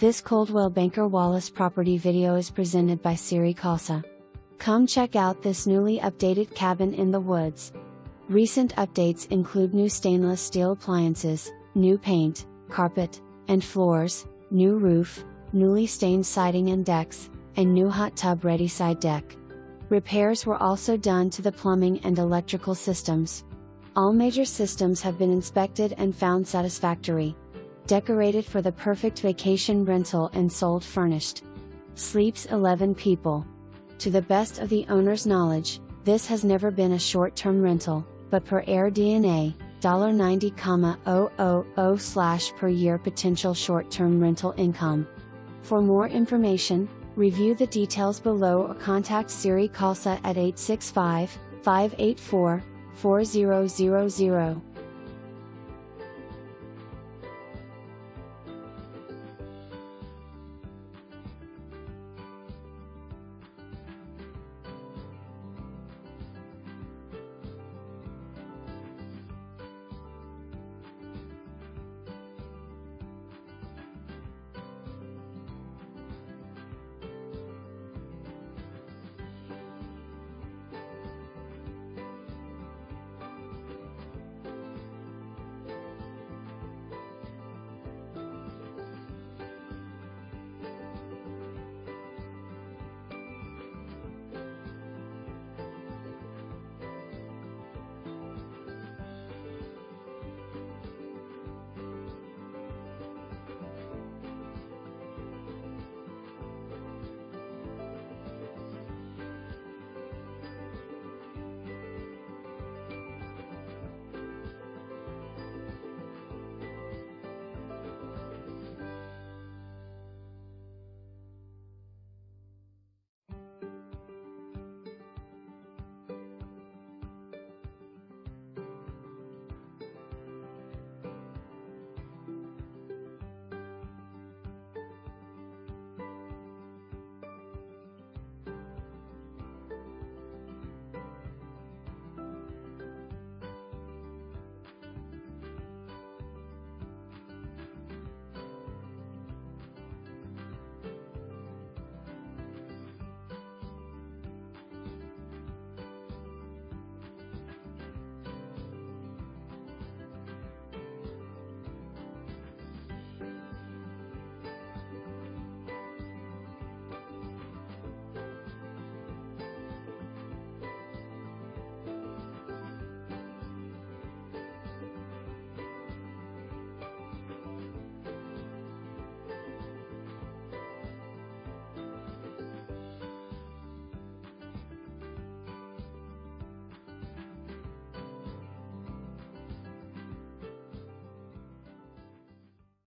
This Coldwell Banker Wallace property video is presented by Siri Khalsa. Come check out this newly updated cabin in the woods. Recent updates include new stainless steel appliances, new paint, carpet, and floors, new roof, newly stained siding and decks, and new hot tub ready side deck. Repairs were also done to the plumbing and electrical systems. All major systems have been inspected and found satisfactory. Decorated for the perfect vacation rental and sold furnished. Sleeps 11 people. To the best of the owner's knowledge, this has never been a short-term rental, but per AirDNA, $90,000 per year potential short-term rental income. For more information, review the details below or contact Siri Khalsa at 865-584-4000.